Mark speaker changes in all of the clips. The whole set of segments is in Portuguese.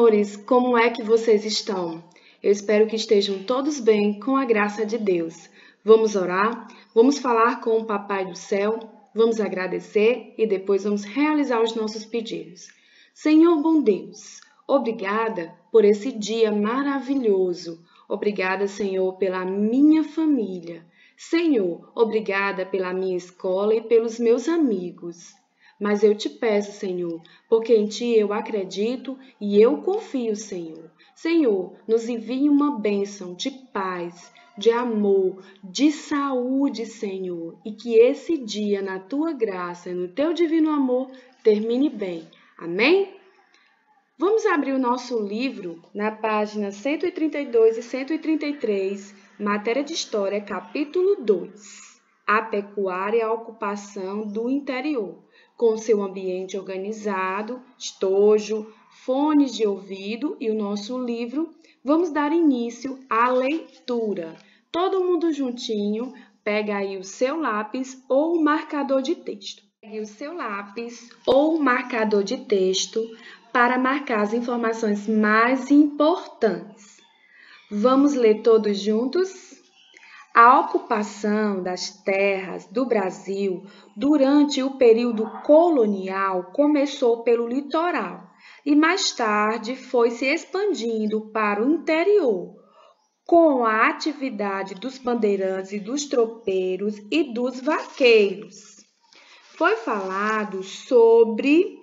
Speaker 1: amores, como é que vocês estão? Eu espero que estejam todos bem com a graça de Deus. Vamos orar? Vamos falar com o Papai do Céu? Vamos agradecer e depois vamos realizar os nossos pedidos. Senhor bom Deus, obrigada por esse dia maravilhoso. Obrigada, Senhor, pela minha família. Senhor, obrigada pela minha escola e pelos meus amigos. Mas eu te peço, Senhor, porque em Ti eu acredito e eu confio, Senhor. Senhor, nos envie uma bênção de paz, de amor, de saúde, Senhor, e que esse dia, na Tua graça e no Teu divino amor, termine bem. Amém? Vamos abrir o nosso livro na página 132 e 133, matéria de História, capítulo 2. A pecuária e a ocupação do interior, com seu ambiente organizado, estojo, fones de ouvido e o nosso livro. Vamos dar início à leitura. Todo mundo juntinho, pega aí o seu lápis ou o marcador de texto. Pegue o seu lápis ou o marcador de texto para marcar as informações mais importantes. Vamos ler todos juntos? A ocupação das terras do Brasil durante o período colonial começou pelo litoral e mais tarde foi se expandindo para o interior, com a atividade dos bandeirantes e dos tropeiros e dos vaqueiros. Foi falado sobre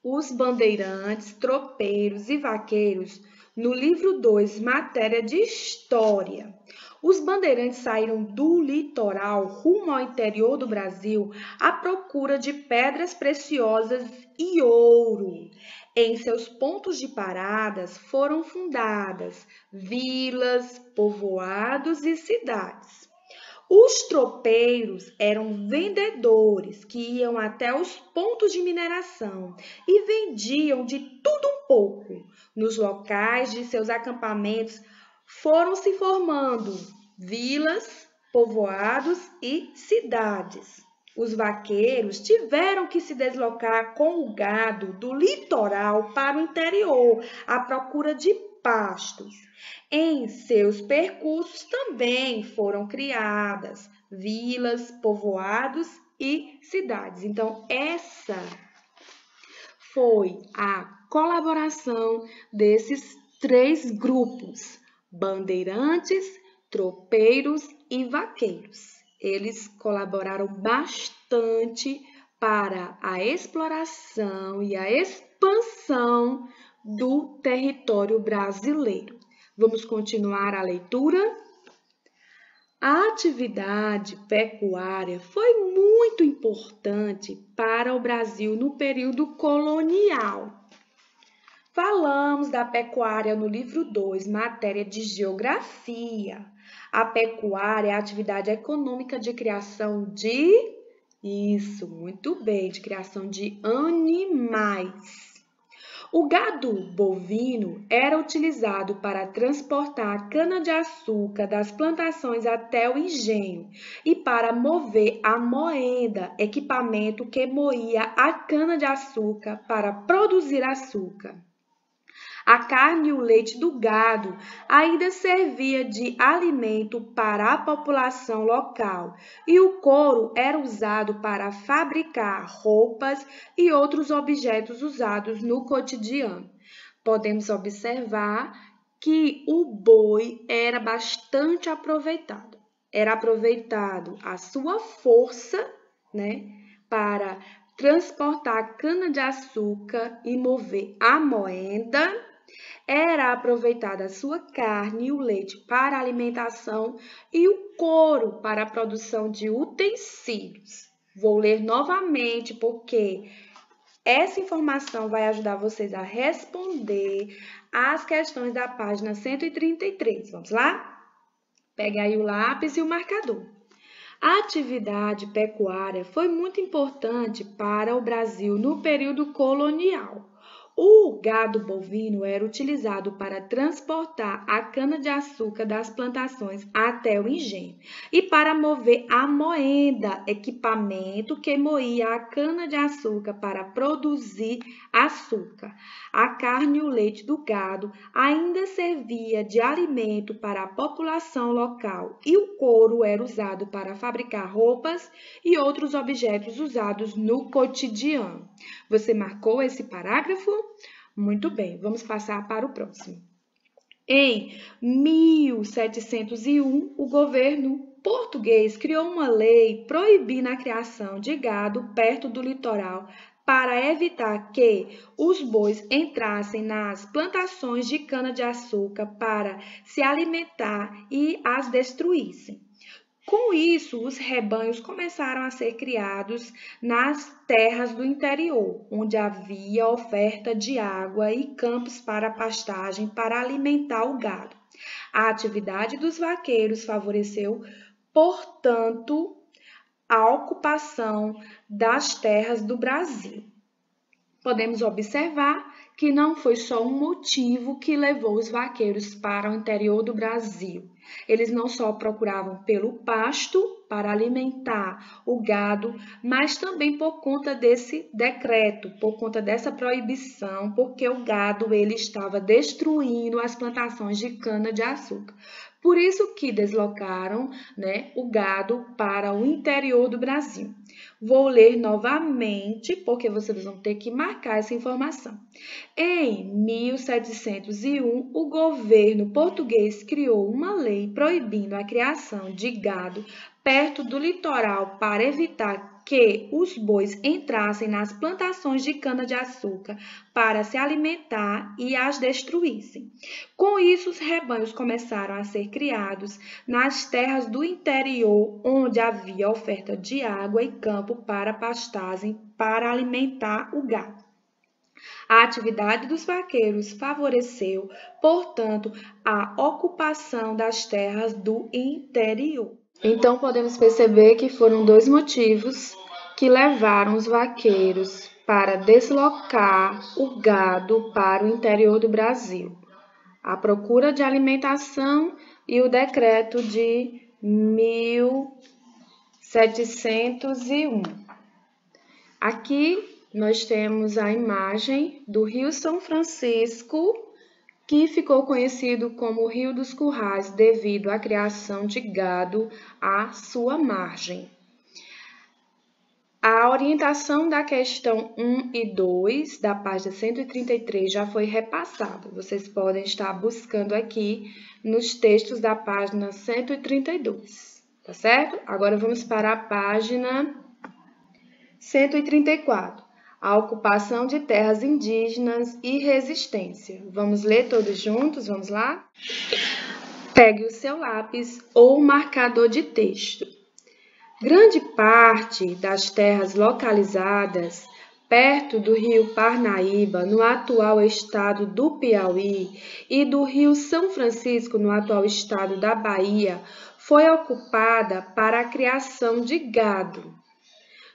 Speaker 1: os bandeirantes, tropeiros e vaqueiros no livro 2, matéria de História. Os bandeirantes saíram do litoral rumo ao interior do Brasil à procura de pedras preciosas e ouro. Em seus pontos de paradas foram fundadas vilas, povoados e cidades. Os tropeiros eram vendedores que iam até os pontos de mineração e vendiam de tudo um pouco. Nos locais de seus acampamentos foram se formando vilas, povoados e cidades. Os vaqueiros tiveram que se deslocar com o gado do litoral para o interior à procura de pastos. Em seus percursos também foram criadas vilas, povoados e cidades. Então, essa foi a colaboração desses três grupos: bandeirantes, tropeiros e vaqueiros. Eles colaboraram bastante para a exploração e a expansão do território brasileiro. Vamos continuar a leitura? A atividade pecuária foi muito importante para o Brasil no período colonial. Falamos da pecuária no livro 2, matéria de Geografia. A pecuária é a atividade econômica de criação de... Isso, muito bem, de criação de animais. O gado bovino era utilizado para transportar a cana-de-açúcar das plantações até o engenho e para mover a moenda, equipamento que moía a cana-de-açúcar para produzir açúcar. A carne e o leite do gado ainda servia de alimento para a população local e o couro era usado para fabricar roupas e outros objetos usados no cotidiano. Podemos observar que o boi era bastante aproveitado. Era aproveitado a sua força, para transportar a cana-de-açúcar e mover a moenda. Era aproveitada a sua carne e o leite para alimentação e o couro para a produção de utensílios. Vou ler novamente porque essa informação vai ajudar vocês a responder as questões da página 133. Vamos lá? Pega aí o lápis e o marcador. A atividade pecuária foi muito importante para o Brasil no período colonial. O gado bovino era utilizado para transportar a cana-de-açúcar das plantações até o engenho e para mover a moenda, equipamento que moía a cana-de-açúcar para produzir açúcar. A carne e o leite do gado ainda servia de alimento para a população local e o couro era usado para fabricar roupas e outros objetos usados no cotidiano. Você marcou esse parágrafo? Muito bem, vamos passar para o próximo. Em 1701, o governo português criou uma lei proibindo a criação de gado perto do litoral para evitar que os bois entrassem nas plantações de cana-de-açúcar para se alimentar e as destruíssem. Com isso, os rebanhos começaram a ser criados nas terras do interior, onde havia oferta de água e campos para pastagem para alimentar o gado. A atividade dos vaqueiros favoreceu, portanto, a ocupação das terras do Brasil. Podemos observar que não foi só um motivo que levou os vaqueiros para o interior do Brasil. Eles não só procuravam pelo pasto para alimentar o gado, mas também por conta desse decreto, por conta dessa proibição, porque o gado ele estava destruindo as plantações de cana-de-açúcar. Por isso que deslocaram, o gado para o interior do Brasil. Vou ler novamente, porque vocês vão ter que marcar essa informação. Em 1701, o governo português criou uma lei proibindo a criação de gado perto do litoral para evitar que os bois entrassem nas plantações de cana-de-açúcar para se alimentar e as destruíssem. Com isso, os rebanhos começaram a ser criados nas terras do interior, onde havia oferta de água e campo para pastagem para alimentar o gado. A atividade dos vaqueiros favoreceu, portanto, a ocupação das terras do interior. Então, podemos perceber que foram dois motivos que levaram os vaqueiros para deslocar o gado para o interior do Brasil: a procura de alimentação e o decreto de 1701. Aqui nós temos a imagem do Rio São Francisco, que ficou conhecido como Rio dos Currais devido à criação de gado à sua margem. A orientação da questão 1 e 2 da página 133 já foi repassada. Vocês podem estar buscando aqui nos textos da página 132, tá certo? Agora vamos para a página 134. A ocupação de terras indígenas e resistência. Vamos ler todos juntos? Vamos lá? Pegue o seu lápis ou marcador de texto. Grande parte das terras localizadas perto do rio Parnaíba, no atual estado do Piauí, e do rio São Francisco, no atual estado da Bahia, foi ocupada para a criação de gado.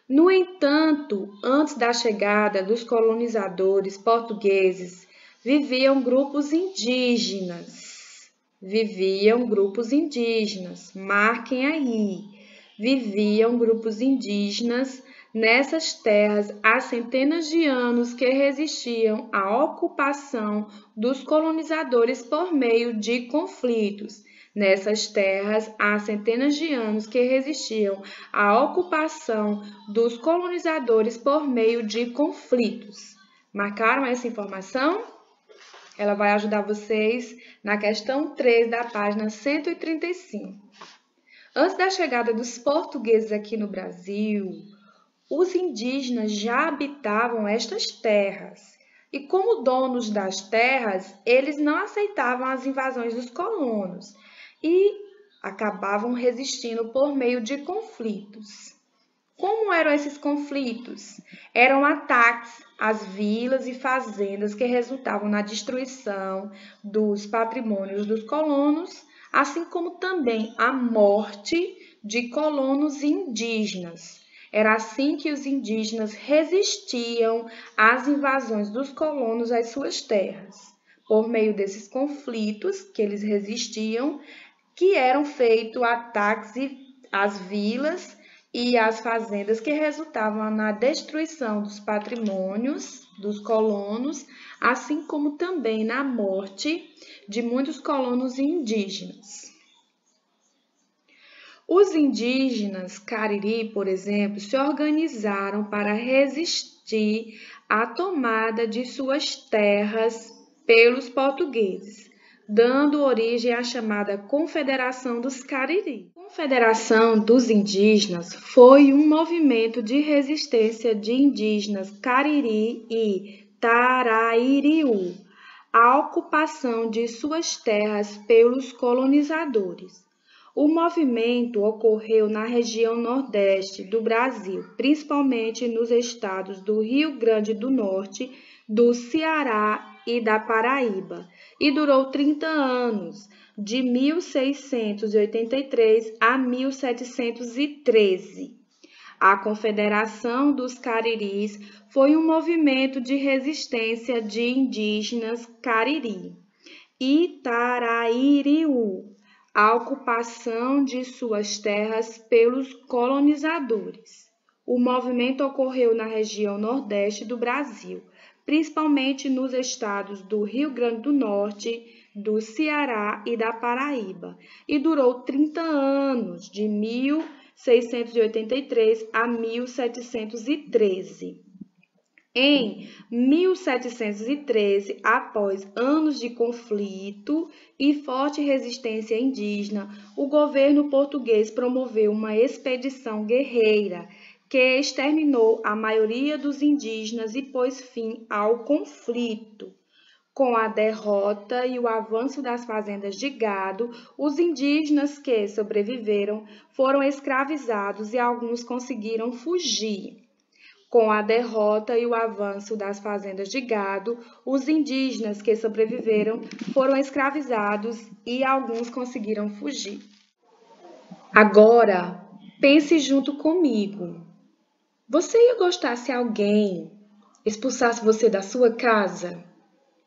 Speaker 1: No entanto, antes da chegada dos colonizadores portugueses, viviam grupos indígenas. Marquem aí. Viviam grupos indígenas nessas terras há centenas de anos que resistiam à ocupação dos colonizadores por meio de conflitos. Nessas terras, há centenas de anos que resistiam à ocupação dos colonizadores por meio de conflitos. Marcaram essa informação? Ela vai ajudar vocês na questão 3 da página 135. Antes da chegada dos portugueses aqui no Brasil, os indígenas já habitavam estas terras. E como donos das terras, eles não aceitavam as invasões dos colonos e acabavam resistindo por meio de conflitos. Como eram esses conflitos? Eram ataques às vilas e fazendas que resultavam na destruição dos patrimônios dos colonos, assim como também a morte de colonos indígenas. Era assim que os indígenas resistiam às invasões dos colonos às suas terras. Por meio desses conflitos que eles resistiam, que eram feitos ataques às vilas e às fazendas que resultavam na destruição dos patrimônios dos colonos, assim como também na morte de muitos colonos indígenas. Os indígenas Cariri, por exemplo, se organizaram para resistir à tomada de suas terras pelos portugueses, dando origem à chamada Confederação dos Cariri. A Confederação dos Indígenas foi um movimento de resistência de indígenas Cariri e Tarairiú à ocupação de suas terras pelos colonizadores. O movimento ocorreu na região nordeste do Brasil, principalmente nos estados do Rio Grande do Norte, do Ceará e da Paraíba, e durou 30 anos, de 1683 a 1713. A Confederação dos Cariris foi um movimento de resistência de indígenas Cariri e Tarairiú à ocupação de suas terras pelos colonizadores. O movimento ocorreu na região nordeste do Brasil, principalmente nos estados do Rio Grande do Norte, do Ceará e da Paraíba, e durou 30 anos, de 1683 a 1713. Em 1713, após anos de conflito e forte resistência indígena, o governo português promoveu uma expedição guerreira que exterminou a maioria dos indígenas e pôs fim ao conflito. Com a derrota e o avanço das fazendas de gado, os indígenas que sobreviveram foram escravizados e alguns conseguiram fugir. Com a derrota e o avanço das fazendas de gado, os indígenas que sobreviveram foram escravizados e alguns conseguiram fugir. Agora, pense junto comigo. Você ia gostar se alguém expulsasse você da sua casa?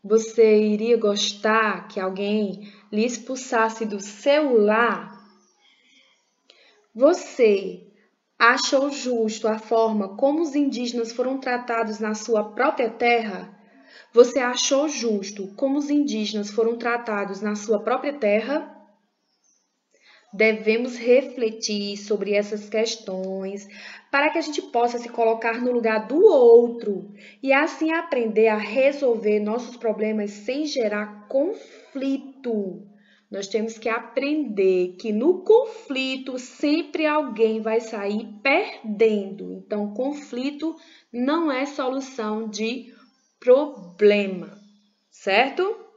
Speaker 1: Você iria gostar que alguém lhe expulsasse do seu lar? Você achou justo a forma como os indígenas foram tratados na sua própria terra? Você achou justo como os indígenas foram tratados na sua própria terra? Devemos refletir sobre essas questões para que a gente possa se colocar no lugar do outro e assim aprender a resolver nossos problemas sem gerar conflito. Nós temos que aprender que no conflito sempre alguém vai sair perdendo. Então, conflito não é solução de problema, certo?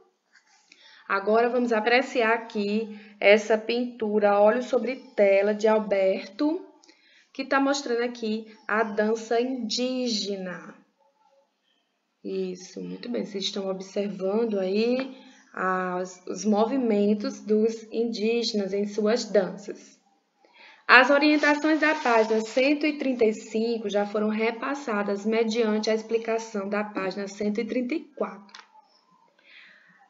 Speaker 1: Agora vamos apreciar aqui essa pintura Óleo sobre Tela de Alberto, que está mostrando aqui a dança indígena. Isso, muito bem. Vocês estão observando aí os movimentos dos indígenas em suas danças. As orientações da página 135 já foram repassadas mediante a explicação da página 134.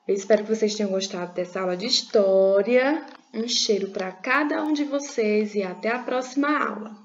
Speaker 1: Eu espero que vocês tenham gostado dessa aula de história. Um cheiro para cada um de vocês e até a próxima aula.